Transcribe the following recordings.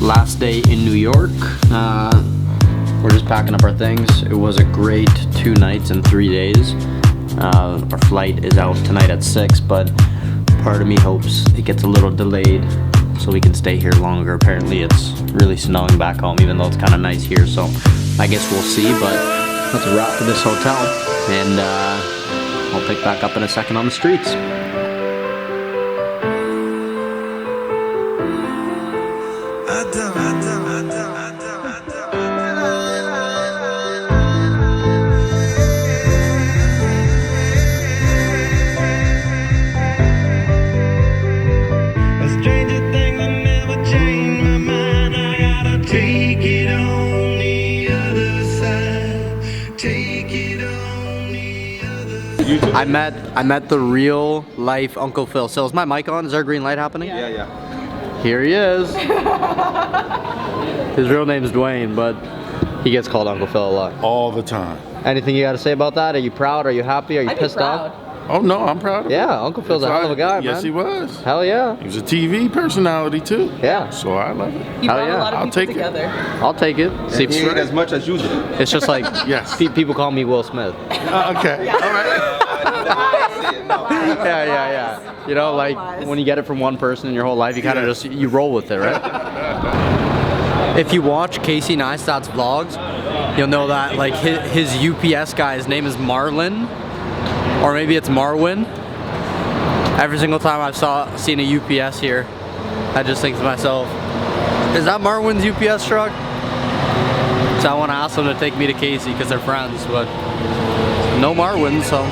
Last day in New York. We're just packing up our things. It was a great 2 nights and 3 days. Our flight is out tonight at 6, but part of me hopes it gets a little delayed so we can stay here longer. Apparently it's really snowing back home, even though it's kind of nice here, so I guess we'll see. But that's a wrap for this hotel, and I'll pick back up in a second on the streets. I met the real life Uncle Phil. So is my mic on? Is there a green light happening? Yeah. Here he is. His real name is Dwayne, but he gets called Uncle Phil a lot. All the time. Anything you got to say about that? Are you proud? Are you happy? Are you pissed off? Oh no, I'm proud of him. Yeah, Uncle Phil's a hell of a guy, man. Yes, he was. Hell yeah. He was a TV personality too. Yeah. So I love it. He brought a lot of people together. I'll take it. See, he ain't as much as you do. It's just like, yes. People call me Will Smith. Okay. All right. Yeah. You know, like when you get it from one person in your whole life, you kind of just, you roll with it, right? If you watch Casey Neistat's vlogs, you'll know that like his UPS guy, his name is Marlin, or maybe it's Marwin. Every single time I've seen a UPS here, I just think to myself, is that Marwin's UPS truck? So I want to ask them to take me to Casey because they're friends, but no Marwin, so.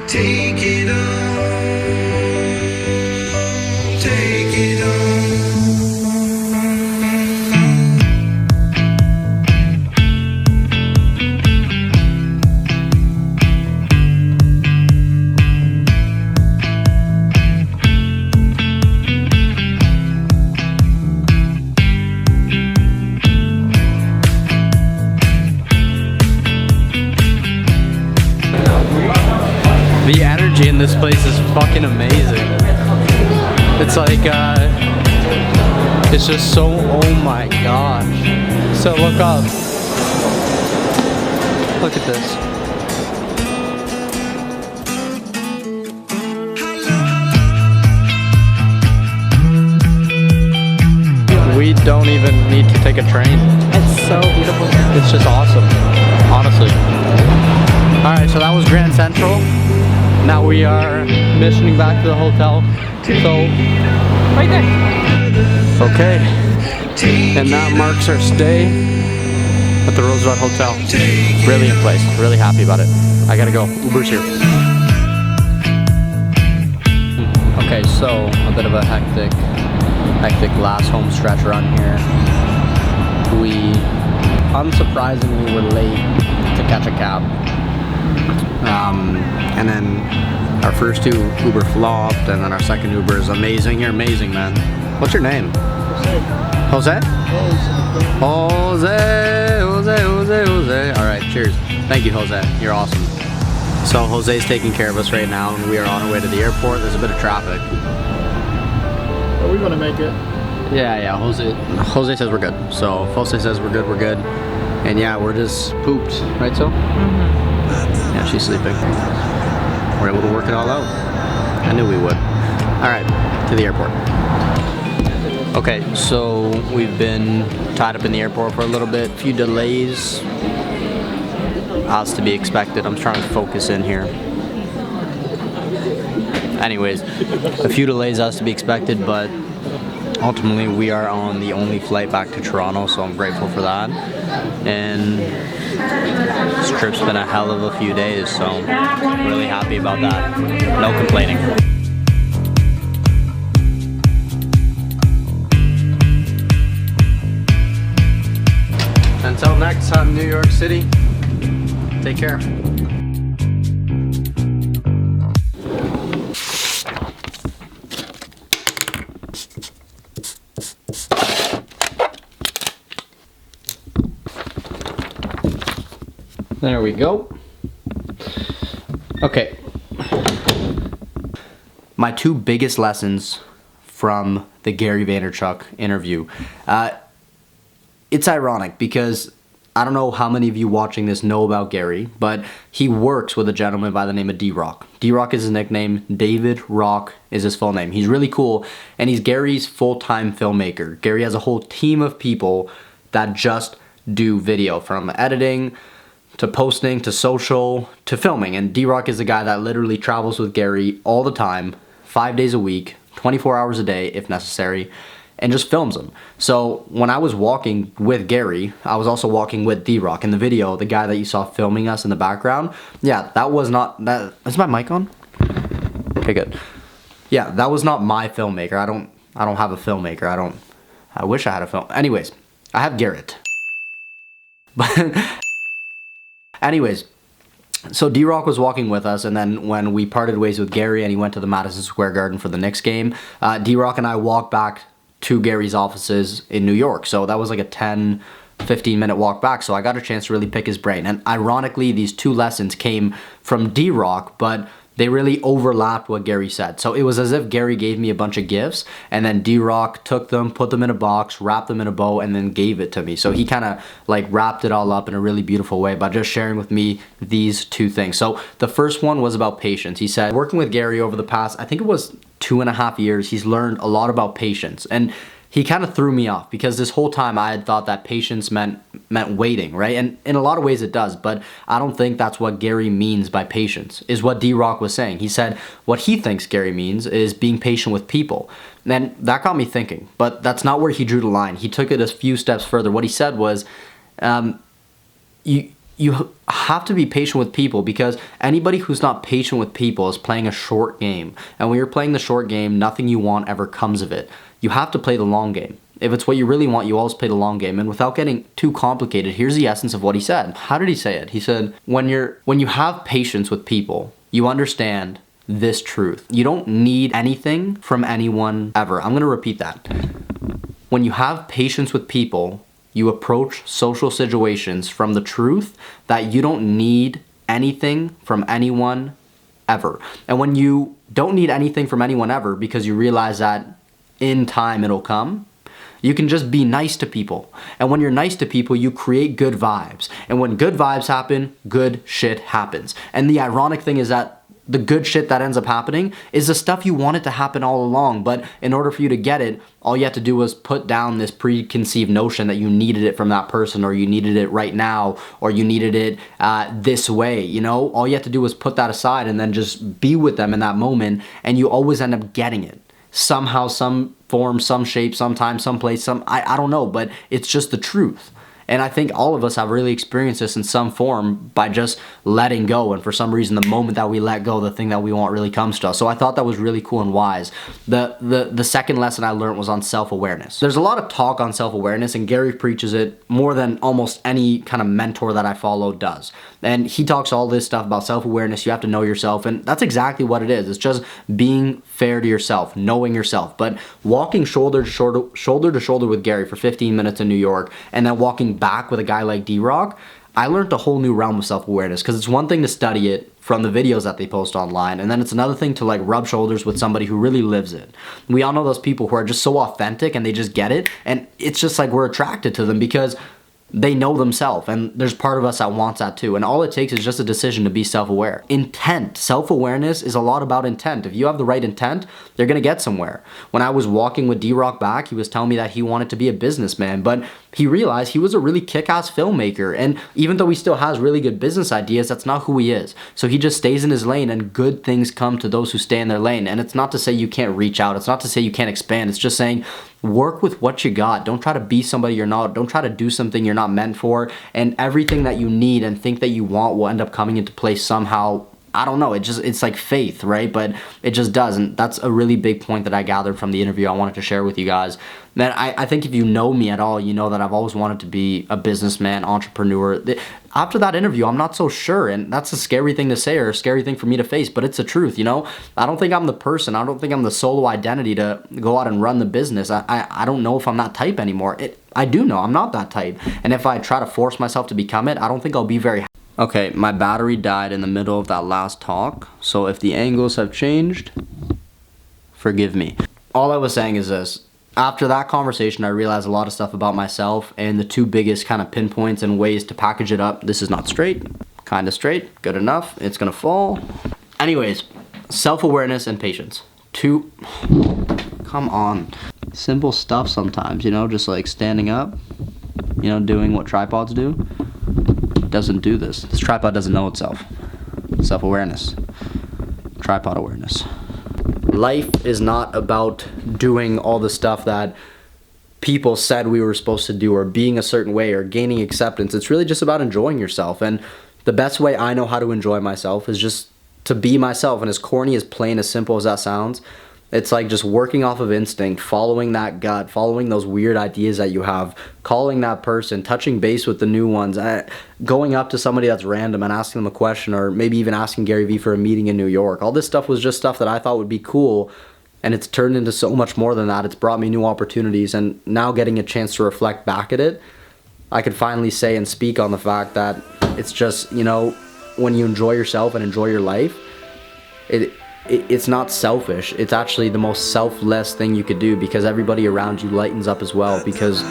Take it on, take it on. The energy in this place is fucking amazing. It's like, it's just so, oh my gosh. So look up. Look at this. We don't even need to take a train. It's so beautiful. It's just awesome, honestly. Alright, so that was Grand Central. Now we are missioning back to the hotel. So, Right there. Okay. And that marks our stay at the Roosevelt Hotel. Brilliant place. Really happy about it. I gotta go. Uber's here. Okay, so a bit of a hectic last home stretch run here. We unsurprisingly were late to catch a cab. And then our first 2 Uber flopped, and then our second Uber is amazing. You're amazing, man. What's your name? Jose? Jose. All right, cheers. Thank you, Jose. You're awesome. So Jose's taking care of us right now, and we are on our way to the airport. There's a bit of traffic. Are we gonna make it? Yeah. Jose says we're good. So if Jose says we're good. And yeah, we're just pooped, right? So. Yeah, she's sleeping. We're able to work it all out. I knew we would. All right, to the airport. Okay, so we've been tied up in the airport for a little bit. A few delays, as to be expected. I'm trying to focus in here. Anyways, a few delays as to be expected, but ultimately we are on the only flight back to Toronto, so I'm grateful for that. And this trip's been a hell of a few days, so I'm really happy about that. No complaining. Until next time, New York City, take care. There we go. Okay. My 2 biggest lessons from the Gary Vaynerchuk interview. It's ironic because I don't know how many of you watching this know about Gary, but he works with a gentleman by the name of D-Rock. D-Rock is his nickname. David Rock is his full name. He's really cool, and he's Gary's full-time filmmaker. Gary has a whole team of people that just do video, from editing to posting to social to filming. And D-Rock is the guy that literally travels with Gary all the time, 5 days a week, 24 hours a day if necessary, and just films them. So when I was walking with Gary, I was also walking with D-Rock. In the video, the guy that you saw filming us in the background, yeah, that was not, that, is my mic on? Okay, good. Yeah, that was not my filmmaker. I don't have a filmmaker. I wish I had a film. Anyways, I have Garrett. But anyways, so D-Rock was walking with us, and then when we parted ways with Gary and he went to the Madison Square Garden for the Knicks game, D-Rock and I walked back to Gary's offices in New York. So that was like a 10-15 minute walk back. So I got a chance to really pick his brain. And ironically, these two lessons came from D-Rock, but they really overlapped what Gary said. So it was as if Gary gave me a bunch of gifts, and then D-Rock took them, put them in a box, wrapped them in a bow, and then gave it to me. So he kind of like wrapped it all up in a really beautiful way by just sharing with me these two things. So the first one was about patience. He said, working with Gary over the past, I think it was 2.5 years, he's learned a lot about patience. And he kind of threw me off because this whole time I had thought that patience meant waiting, right? And in a lot of ways it does, but I don't think that's what Gary means by patience, is what D-Rock was saying. He said what he thinks Gary means is being patient with people. And that got me thinking, but that's not where he drew the line. He took it a few steps further. What he said was, you have to be patient with people, because anybody who's not patient with people is playing a short game. And when you're playing the short game, nothing you want ever comes of it. You have to play the long game. If it's what you really want, you always play the long game. And without getting too complicated, here's the essence of what he said. How did he say it? He said, when you have patience with people, you understand this truth. You don't need anything from anyone ever. I'm going to repeat that. When you have patience with people, you approach social situations from the truth that you don't need anything from anyone ever. And when you don't need anything from anyone ever because you realize that in time it'll come, you can just be nice to people. And when you're nice to people, you create good vibes. And when good vibes happen, good shit happens. And the ironic thing is that the good shit that ends up happening is the stuff you wanted to happen all along. But in order for you to get it, all you had to do was put down this preconceived notion that you needed it from that person, or you needed it right now, or you needed it this way, you know? All you had to do was put that aside and then just be with them in that moment, and you always end up getting it. Somehow, some form, some shape, sometime, someplace, I don't know, but it's just the truth. And I think all of us have really experienced this in some form by just letting go. And for some reason, the moment that we let go, the thing that we want really comes to us. So I thought that was really cool and wise. The second lesson I learned was on self-awareness. There's a lot of talk on self-awareness, and Gary preaches it more than almost any kind of mentor that I follow does. And he talks all this stuff about self-awareness. You have to know yourself, and that's exactly what it is. It's just being fair to yourself, knowing yourself. But walking shoulder to shoulder with Gary for 15 minutes in New York, and then walking back with a guy like D-Rock, I learned a whole new realm of self-awareness, because it's one thing to study it from the videos that they post online, and then it's another thing to like rub shoulders with somebody who really lives it. We all know those people who are just so authentic and they just get it, and it's just like we're attracted to them because they know themselves, and there's part of us that wants that too. And all it takes is just a decision to be self-aware. Intent, self-awareness is a lot about intent. If you have the right intent, you're gonna get somewhere. When I was walking with D-Rock back, he was telling me that he wanted to be a businessman, but he realized he was a really kick-ass filmmaker. And even though he still has really good business ideas, that's not who he is. So he just stays in his lane, and good things come to those who stay in their lane. And it's not to say you can't reach out. It's not to say you can't expand. It's just saying work with what you got. Don't try to be somebody you're not. Don't try to do something you're not meant for. And everything that you need and think that you want will end up coming into place somehow. I don't know, it's like faith, right? But it just does, and that's a really big point that I gathered from the interview I wanted to share with you guys. Man, I think if you know me at all, you know that I've always wanted to be a businessman, entrepreneur. After that interview, I'm not so sure, and that's a scary thing to say, or a scary thing for me to face, but it's the truth, you know? I don't think I'm the person, I don't think I'm the solo identity to go out and run the business. I don't know if I'm that type anymore. I do know I'm not that type, and if I try to force myself to become it, I don't think I'll be very happy. Okay, my battery died in the middle of that last talk, so if the angles have changed, forgive me. all I was saying is this. After that conversation, I realized a lot of stuff about myself, and the two biggest kind of pinpoints and ways to package it up. This is not straight, kind of straight, good enough, it's gonna fall. Anyways, self-awareness and patience. Come on. Simple stuff sometimes, you know, just like standing up, you know, doing what tripods do. Doesn't do this. This tripod doesn't know itself. Self-awareness. Tripod awareness. Life is not about doing all the stuff that people said we were supposed to do, or being a certain way, or gaining acceptance. It's really just about enjoying yourself. And the best way I know how to enjoy myself is just to be myself. And as corny, as plain, as simple as that sounds, it's like just working off of instinct, following that gut, following those weird ideas that you have, calling that person, touching base with the new ones, going up to somebody that's random and asking them a question, or maybe even asking Gary Vee for a meeting in New York. All this stuff was just stuff that I thought would be cool, and it's turned into so much more than that. It's brought me new opportunities, and now getting a chance to reflect back at it, I could finally say and speak on the fact that it's just, you know, when you enjoy yourself and enjoy your life, it's not selfish. It's actually the most selfless thing you could do, because everybody around you lightens up as well, because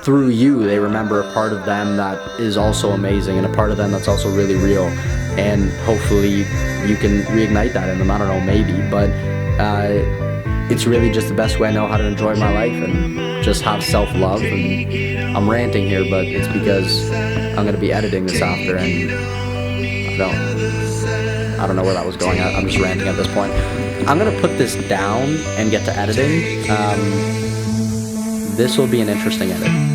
through you they remember a part of them that is also amazing, and a part of them that's also really real, and hopefully you can reignite that in them. I don't know, maybe, but it's really just the best way I know how to enjoy my life and just have self-love. And I'm ranting here, but it's because I'm going to be editing this after, and I don't know where that was going. I'm just ranting at this point. I'm gonna put this down and get to editing. This will be an interesting edit.